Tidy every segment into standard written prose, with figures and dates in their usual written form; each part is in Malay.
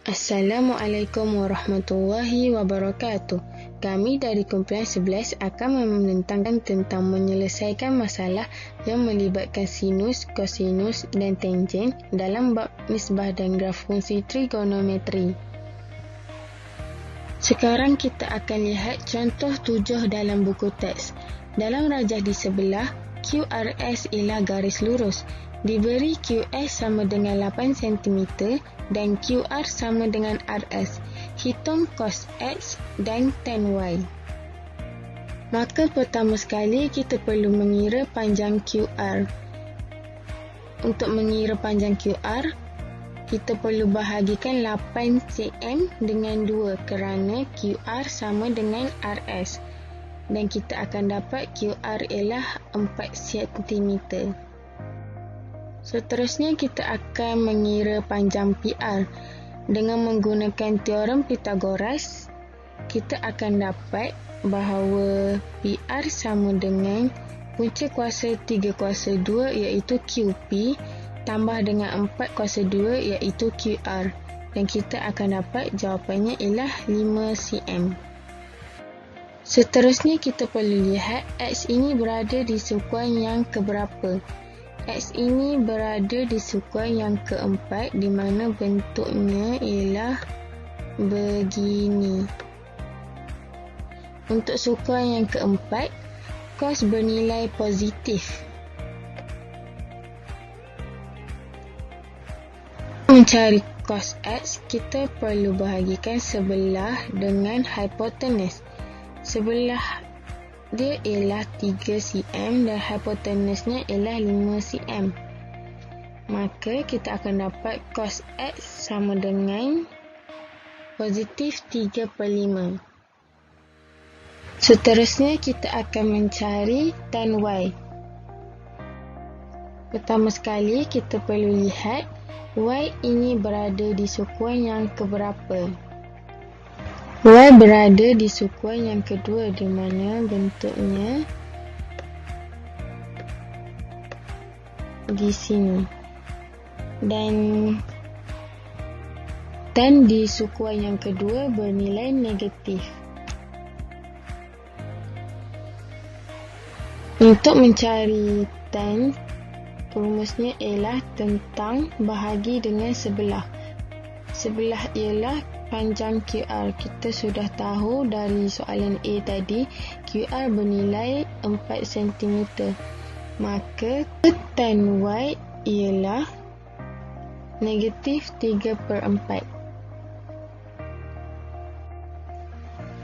Assalamualaikum warahmatullahi wabarakatuh. Kami dari kumpulan 11 akan membentangkan tentang menyelesaikan masalah yang melibatkan sinus, kosinus dan tangen dalam bab nisbah dan graf fungsi trigonometri. Sekarang kita akan lihat contoh 7 dalam buku teks. Dalam rajah di sebelah, QRS ialah garis lurus. Diberi QS sama dengan 8 cm dan QR sama dengan RS. Hitung cos X dan tan Y. Maka pertama sekali kita perlu mengira panjang QR. Untuk mengira panjang QR, kita perlu bahagikan 8 cm dengan 2 kerana QR sama dengan RS. Dan kita akan dapat QR ialah 4 cm. Seterusnya kita akan mengira panjang PR. Dengan menggunakan teorem Pythagoras, kita akan dapat bahawa PR sama dengan punca kuasa 3 kuasa 2 iaitu QP tambah dengan 4 kuasa 2 iaitu QR. Dan kita akan dapat jawapannya ialah 5 cm. Seterusnya kita perlu lihat X ini berada di sukuan yang keberapa. X ini berada di sukuan yang keempat di mana bentuknya ialah begini. Untuk sukuan yang keempat, cos bernilai positif. Mencari cos X, kita perlu bahagikan sebelah dengan hipotenus. Sebelah dia ialah 3 cm dan hipotenusnya ialah 5 cm. Maka kita akan dapat cos X sama dengan positif 3/5. Seterusnya kita akan mencari tan Y. Pertama sekali kita perlu lihat Y ini berada di sukuan yang keberapa. Y berada di sukuan yang kedua di mana bentuknya di sini. Dan tan di sukuan yang kedua bernilai negatif. Untuk mencari tan, rumusnya ialah tentang bahagi dengan sebelah. Sebelah ialah panjang QR. Kita sudah tahu dari soalan A tadi, QR bernilai 4 cm. Maka tan Y ialah negatif 3/4.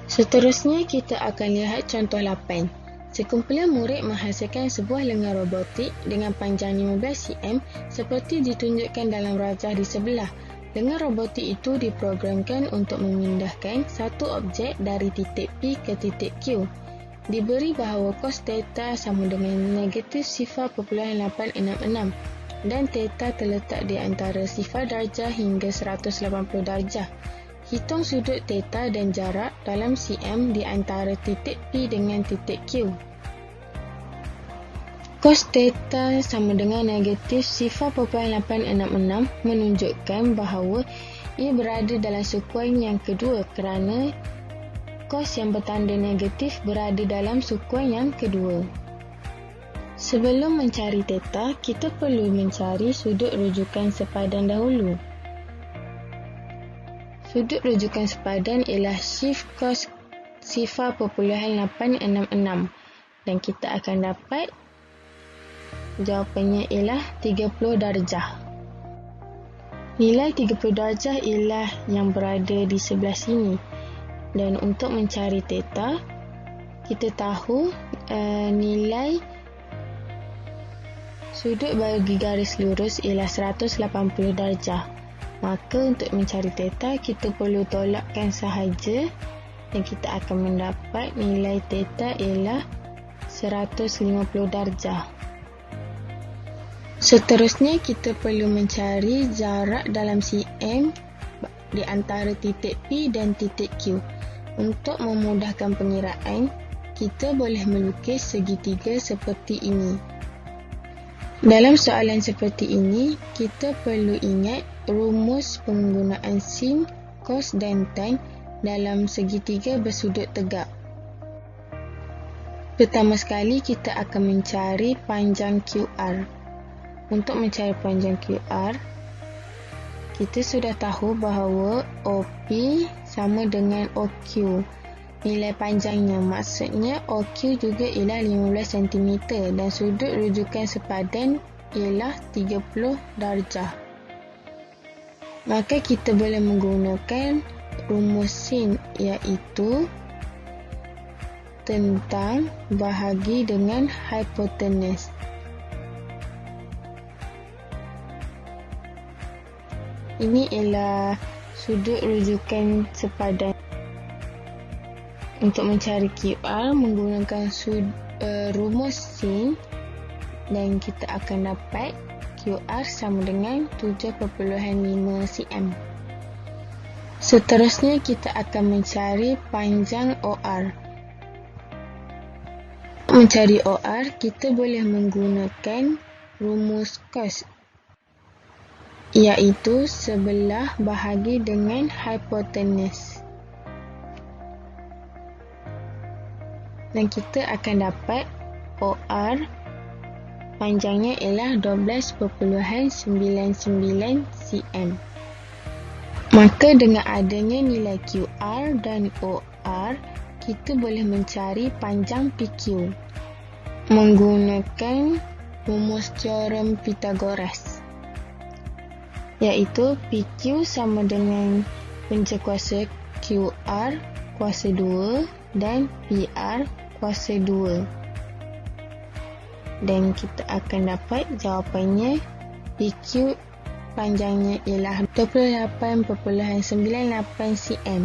Seterusnya kita akan lihat contoh 8. Sekumpulan murid menghasilkan sebuah lengan robotik dengan panjang 15 cm seperti ditunjukkan dalam rajah di sebelah. Lengan robotik itu diprogramkan untuk memindahkan satu objek dari titik P ke titik Q. Diberi bahawa cos theta sama dengan negatif 0.866 dan theta terletak di antara 0 darjah hingga 180 darjah. Hitung sudut theta dan jarak dalam cm di antara titik P dengan titik Q. Cos theta sama dengan negatif 0.866 menunjukkan bahawa ia berada dalam sukuan yang kedua kerana cos yang bertanda negatif berada dalam sukuan yang kedua. Sebelum mencari theta, kita perlu mencari sudut rujukan sepadan dahulu. Sudut rujukan sepadan ialah shift cos 0.866 dan kita akan dapat jawapannya ialah 30 darjah. Nilai 30 darjah ialah yang berada di sebelah sini. Dan untuk mencari theta, kita tahu nilai sudut bagi garis lurus ialah 180 darjah. Maka untuk mencari theta, kita perlu tolakkan sahaja dan kita akan mendapat nilai theta ialah 150 darjah. Seterusnya kita perlu mencari jarak dalam cm di antara titik P dan titik Q. Untuk memudahkan pengiraan, kita boleh melukis segitiga seperti ini. Dalam soalan seperti ini, kita perlu ingat rumus penggunaan sin, cos dan tan dalam segitiga bersudut tegak. Pertama sekali, kita akan mencari panjang QR. Untuk mencari panjang QR, kita sudah tahu bahawa OP sama dengan OQ. Nilai panjangnya, maksudnya OQ juga ialah 15 cm dan sudut rujukan sepadan ialah 30 darjah. Maka kita boleh menggunakan rumus sin, iaitu tentang bahagi dengan hipotenus. Ini ialah sudut rujukan sepadan. Untuk mencari QR menggunakan rumus sin, dan kita akan dapat QR sama dengan 7.5 cm. Seterusnya kita akan mencari panjang OR. Untuk mencari OR, kita boleh menggunakan rumus cos, iaitu sebelah bahagi dengan hipotenus. Dan kita akan dapat OR panjangnya ialah 12.99 cm. Maka dengan adanya nilai QR dan OR, kita boleh mencari panjang PQ menggunakan rumus teorem Pythagoras, iaitu PQ sama dengan punca kuasa QR kuasa 2 dan PR kuasa 2. Dan kita akan dapat jawapannya PQ panjangnya ialah 28.98 cm.